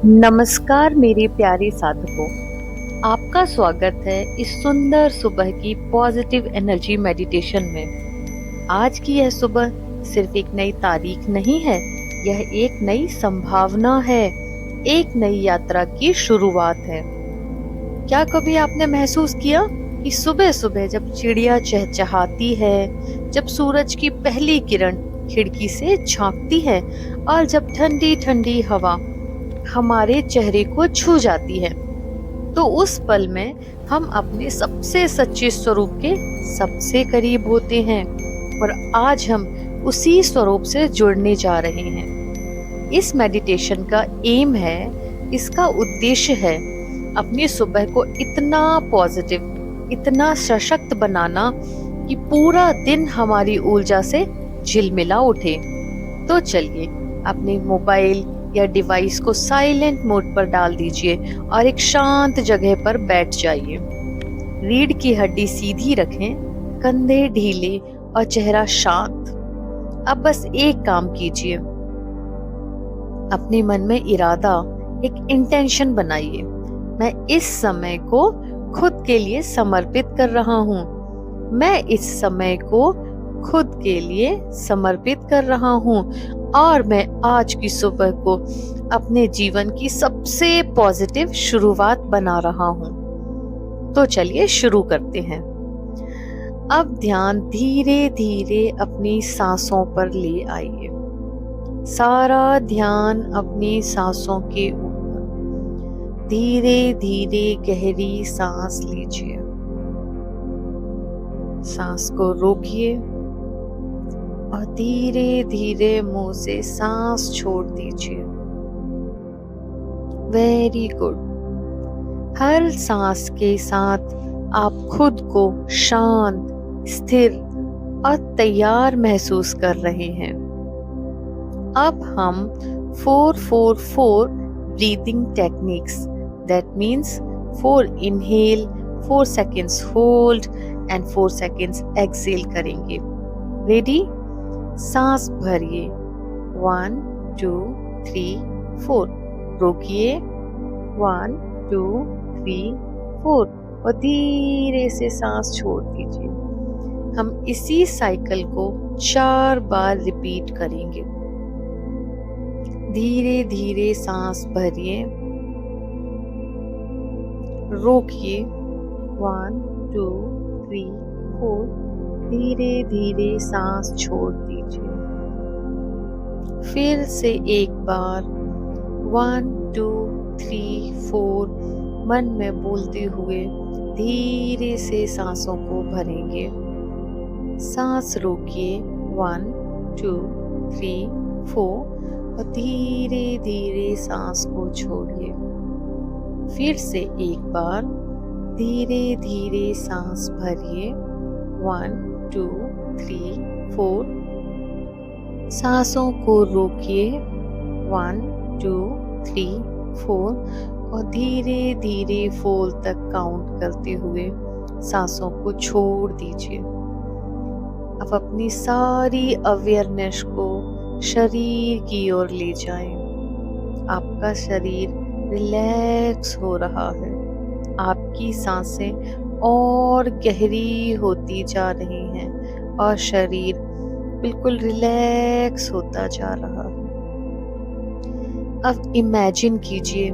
नमस्कार मेरे प्यारे साधकों, आपका स्वागत है इस सुंदर सुबह की पॉजिटिव एनर्जी मेडिटेशन में। आज की यह सुबह सिर्फ एक नई तारीख नहीं है, यह एक नई संभावना है, एक नई यात्रा की शुरुआत है। क्या कभी आपने महसूस किया कि सुबह सुबह जब चिड़िया चहचहाती है, जब सूरज की पहली किरण खिड़की से झांकती है और जब ठंडी ठंडी हवा हमारे चेहरे को छू जाती है, तो उस पल में हम अपने सबसे सच्चे स्वरूप के सबसे करीब होते हैं। और आज हम उसी स्वरूप से जुड़ने जा रहे हैं। इस मेडिटेशन का एम है, इसका उद्देश्य है अपनी सुबह को इतना पॉजिटिव, इतना सशक्त बनाना कि पूरा दिन हमारी ऊर्जा से झिलमिला उठे। तो चलिए अपने मोबाइल या डिवाइस को साइलेंट मोड पर डाल दीजिए और एक शांत जगह पर बैठ जाइए। रीढ़ की हड्डी सीधी रखें, कंधे ढीले और चेहरा शांत। अब बस एक काम कीजिए, अपने मन में इरादा, एक इंटेंशन बनाइए। मैं इस समय को खुद के लिए समर्पित कर रहा हूँ। मैं इस समय को खुद के लिए समर्पित कर रहा हूँ और मैं आज की सुबह को अपने जीवन की सबसे पॉजिटिव शुरुआत बना रहा हूँ। तो चलिए शुरू करते हैं। अब ध्यान धीरे धीरे अपनी सांसों पर ले आइए। सारा ध्यान अपनी सांसों के ऊपर। धीरे धीरे गहरी सांस लीजिए। सांस को रोकिए और धीरे धीरे मुंह से सांस छोड़ दीजिए। Very good. हर सांस के साथ आप खुद को शांत, स्थिर और तैयार महसूस कर रहे हैं। अब हम 4-4-4 breathing techniques, that means 4 inhale, 4 seconds hold and 4 seconds exhale करेंगे। रेडी? सांस भरिए, 1 2 3 4। रोकिए, 1 2 3 4 और धीरे से सांस छोड़ दीजिए। हम इसी साइकिल को 4 बार रिपीट करेंगे। धीरे धीरे सांस भरिए, रोकिए, 1 2 3 4। धीरे धीरे सांस छोड़ दीजिए। फिर से एक बार 1 2 3 4 मन में बोलते हुए धीरे से सांसों को भरेंगे। सांस रोकिए, 1 2 3 4 और धीरे धीरे सांस को छोड़िए। फिर से एक बार धीरे धीरे सांस भरिए, 1 2 3 4। सांसों को रोकिए, 1 2 3 4 और धीरे धीरे 4 तक काउंट करते हुए सांसों को छोड़ दीजिए। अब अपनी सारी अवेयरनेस को शरीर की ओर ले जाएं। आपका शरीर रिलैक्स हो रहा है। आपकी सांसें और गहरी होती जा रही हैं और शरीर बिल्कुल रिलैक्स होता जा रहा है। अब इमेजिन कीजिए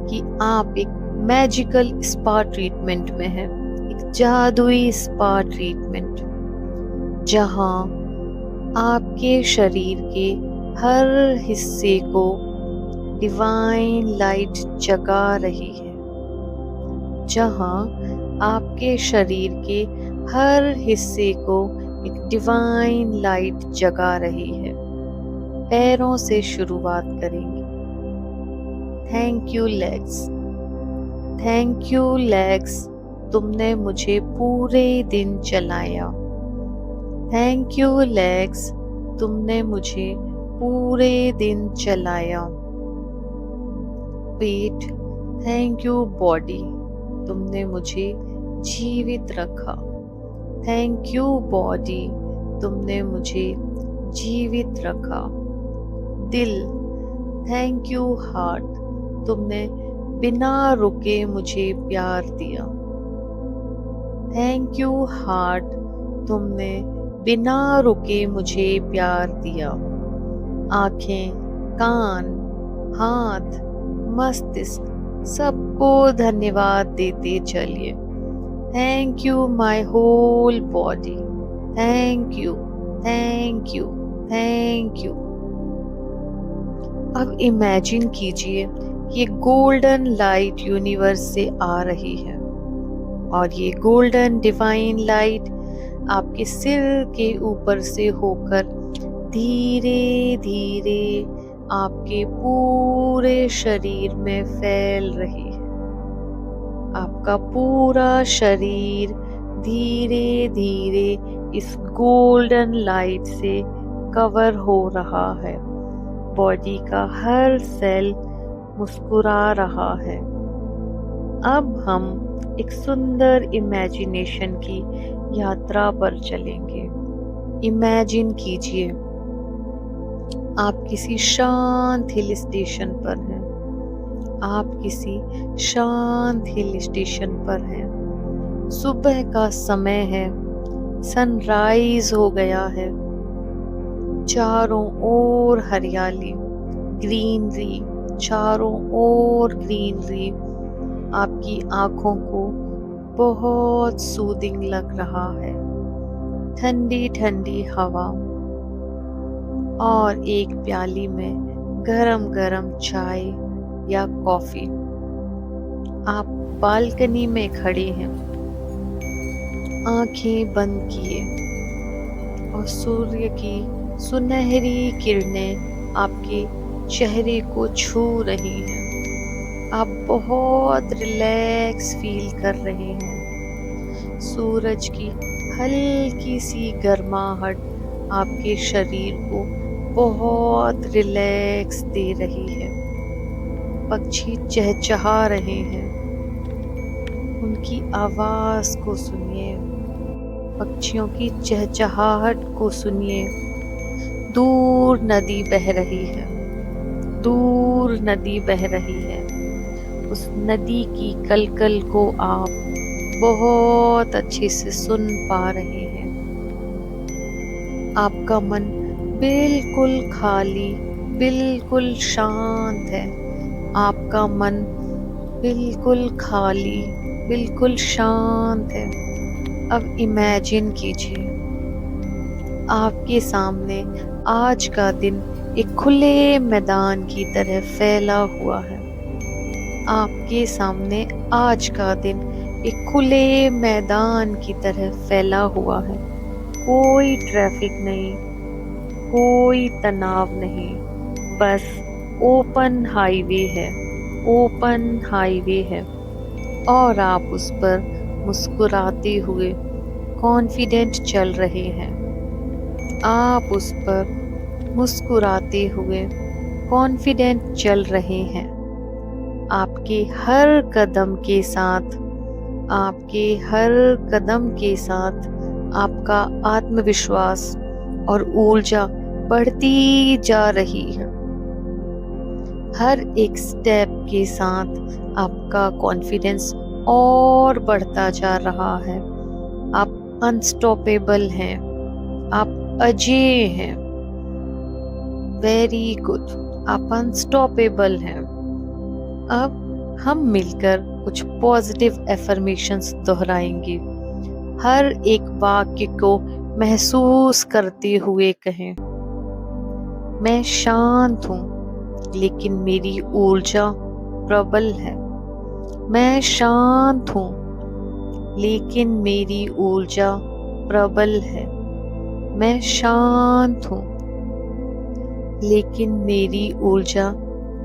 कि आप एक मैजिकल स्पा ट्रीटमेंट में हैं, एक जादुई स्पा ट्रीटमेंट, जहां आपके शरीर के हर हिस्से को डिवाइन लाइट जगा रही है, जहां आपके शरीर के हर हिस्से को एक डिवाइन लाइट जगा रही है। पैरों से शुरुआत करेंगे। Thank you legs, thank you legs, तुमने मुझे पूरे दिन चलाया। थैंक यू लेग्स, तुमने मुझे पूरे दिन चलाया। पेट, थैंक यू बॉडी, तुमने मुझे जीवित रखा। थैंक यू बॉडी, तुमने मुझे जीवित रखा। दिल, थैंक यू हार्ट, तुमने बिना रुके मुझे प्यार दिया। थैंक यू हार्ट, तुमने बिना रुके मुझे प्यार दिया। आंखें, कान, हाथ, मस्तिष्क सबको धन्यवाद देते चलिए। Thank you my whole body, thank you, thank you, thank you. अब इमेजिन कीजिए ये गोल्डन लाइट यूनिवर्स से आ रही है और ये गोल्डन डिवाइन लाइट आपके सिर के ऊपर से होकर धीरे धीरे आपके पूरे शरीर में फैल रही है। आपका पूरा शरीर धीरे धीरे इस गोल्डन लाइट से कवर हो रहा है। बॉडी का हर सेल मुस्कुरा रहा है। अब हम एक सुंदर इमेजिनेशन की यात्रा पर चलेंगे। इमेजिन कीजिए आप किसी शांत हिल स्टेशन पर हैं। आप किसी शांत हिल स्टेशन पर हैं। सुबह का समय है, सनराइज हो गया है। चारों ओर हरियाली, ग्रीनरी, चारों ओर ग्रीनरी आपकी आंखों को बहुत सूदिंग लग रहा है। ठंडी ठंडी हवा और एक प्याली में गरम गरम चाय या कॉफी। आप बालकनी में खड़े हैं, आंखें बंद किए और सूर्य की सुनहरी किरणें आपके चेहरे को छू रही हैं। आप बहुत रिलैक्स फील कर रहे हैं। सूरज की हल्की सी गर्माहट आपके शरीर को बहुत रिलैक्स दे रही है। पक्षी चहचहा रहे हैं, उनकी आवाज को सुनिए। पक्षियों की चहचहाहट को सुनिए। दूर नदी बह रही है, दूर नदी बह रही है। उस नदी की कलकल को आप बहुत अच्छे से सुन पा रहे हैं। आपका मन बिल्कुल खाली, बिल्कुल शांत है। आपका मन बिल्कुल खाली, बिल्कुल शांत है। अब इमेजिन कीजिए आपके सामने आज का दिन एक खुले मैदान की तरह फैला हुआ है। आपके सामने आज का दिन एक खुले मैदान की तरह फैला हुआ है। कोई ट्रैफिक नहीं, कोई तनाव नहीं, बस ओपन हाईवे है, ओपन हाईवे है। और आप उस पर मुस्कुराते हुए कॉन्फिडेंट चल रहे हैं। आप उस पर मुस्कुराते हुए कॉन्फिडेंट चल रहे हैं। आपके हर कदम के साथ, आपके हर कदम के साथ आपका आत्मविश्वास और ऊर्जा बढ़ती जा रही है। हर एक स्टेप के साथ आपका कॉन्फिडेंस और बढ़ता जा रहा है। आप अनस्टॉपेबल हैं, आप अजेय हैं। वेरी गुड, आप अनस्टॉपेबल हैं। अब हम मिलकर कुछ पॉजिटिव एफर्मेशंस दोहराएंगे। हर एक वाक्य को महसूस करते हुए कहें, मैं शांत हूँ लेकिन मेरी ऊर्जा प्रबल है। मैं शांत हूँ लेकिन मेरी ऊर्जा प्रबल है। मैं शांत हूँ लेकिन मेरी ऊर्जा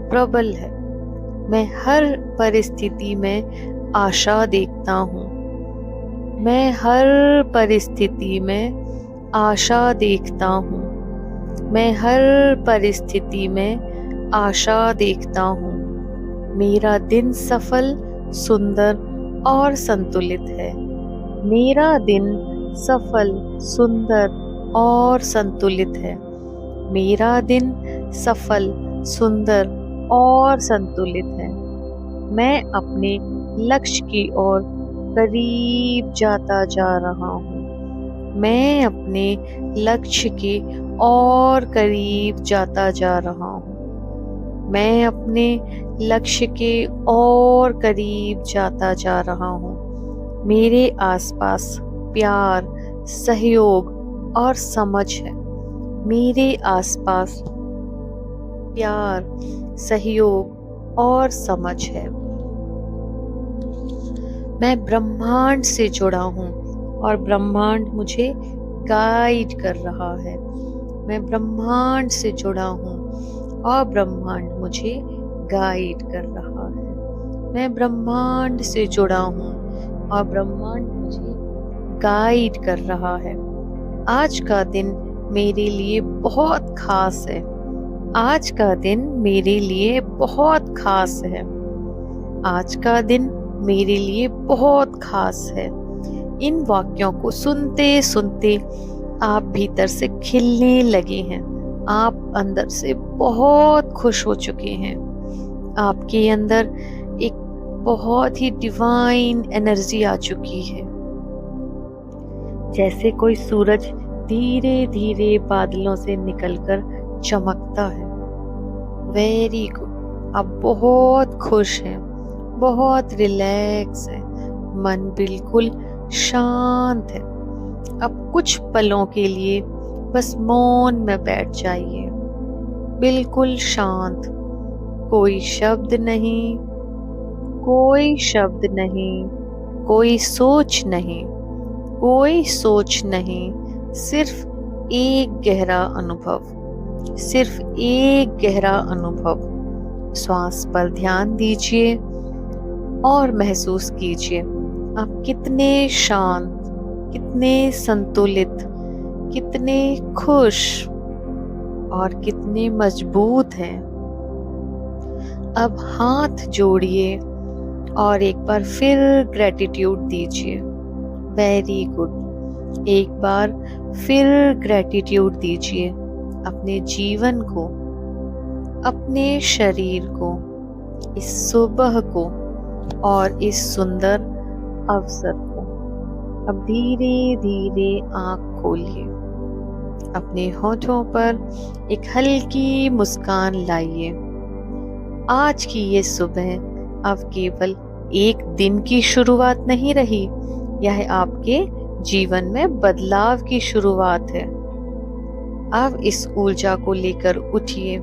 प्रबल है। मैं हर परिस्थिति में आशा देखता हूँ। मैं हर परिस्थिति में आशा देखता हूँ। मैं हर परिस्थिति में आशा देखता हूँ। मेरा दिन सफल, सुंदर और संतुलित है। मेरा दिन सफल, सुंदर और संतुलित है। मेरा दिन सफल, सुंदर और संतुलित है। मैं अपने लक्ष्य की ओर करीब जाता जा रहा हूँ। मैं अपने लक्ष्य के और करीब जाता जा रहा हूँ। मैं अपने लक्ष्य के और करीब जाता जा रहा हूँ। मेरे आसपास प्यार, सहयोग और समझ है। मेरे आसपास प्यार, सहयोग और समझ है। मैं ब्रह्मांड से जुड़ा हूँ और ब्रह्मांड मुझे गाइड कर रहा है। मैं ब्रह्मांड से जुड़ा हूँ और ब्रह्मांड मुझे गाइड कर रहा है। मैं ब्रह्मांड से जुड़ा हूँ और ब्रह्मांड मुझे गाइड कर रहा है। आज का दिन मेरे लिए बहुत खास है। आज का दिन मेरे लिए बहुत खास है। आज का दिन मेरे लिए बहुत खास है। इन वाक्यों को सुनते सुनते आप भीतर से खिलने लगे हैं। आप अंदर से बहुत खुश हो चुके हैं। आपके अंदर एक बहुत ही डिवाइन एनर्जी आ चुकी है। जैसे कोई सूरज धीरे धीरे बादलों से निकलकर चमकता है। Very good. आप बहुत खुश हैं, बहुत रिलैक्स है। मन बिल्कुल शांत है। अब कुछ पलों के लिए बस मौन में बैठ जाइए, बिल्कुल शांत। कोई शब्द नहीं, कोई शब्द नहीं, कोई सोच नहीं, कोई सोच नहीं, सिर्फ एक गहरा अनुभव, सिर्फ एक गहरा अनुभव। श्वास पर ध्यान दीजिए और महसूस कीजिए आप कितने शांत, कितने संतुलित, कितने खुश और कितने मजबूत हैं। अब हाथ जोड़िए और एक बार फिर ग्रेटिट्यूड दीजिए। Very good. एक बार फिर ग्रेटिट्यूड दीजिए अपने जीवन को, अपने शरीर को, इस सुबह को और इस सुंदर अवसर को। अब धीरे धीरे आँख खोलिए। अपने होठों पर एक हल्की मुस्कान लाइए। आज की ये सुबह अब केवल एक दिन की शुरुआत नहीं रही, यह आपके जीवन में बदलाव की शुरुआत है। अब इस ऊर्जा को लेकर उठिए।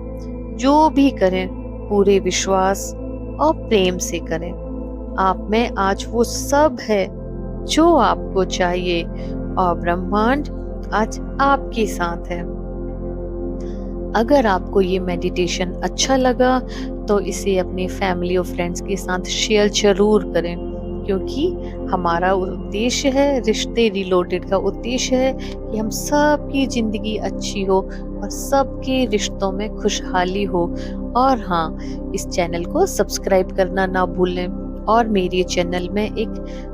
जो भी करें पूरे विश्वास और प्रेम से करें। आप में आज वो सब है जो आपको चाहिए और ब्रह्मांड आज आपके साथ है। अगर आपको ये मेडिटेशन अच्छा लगा तो इसे अपने फैमिली और फ्रेंड्स के साथ शेयर जरूर करें, क्योंकि हमारा उद्देश्य है, रिश्ते रिलेटेड का उद्देश्य है कि हम सबकी जिंदगी अच्छी हो और सबके रिश्तों में खुशहाली हो। और हाँ, इस चैनल को सब्सक्राइब करना ना भूलें। और मेरे चैनल में एक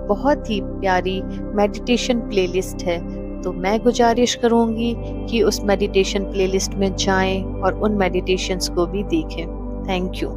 बहुत ही प्यारी मेडिटेशन प्लेलिस्ट है, तो मैं गुजारिश करूंगी कि उस मेडिटेशन प्लेलिस्ट में जाएं और उन मेडिटेशंस को भी देखें। Thank you.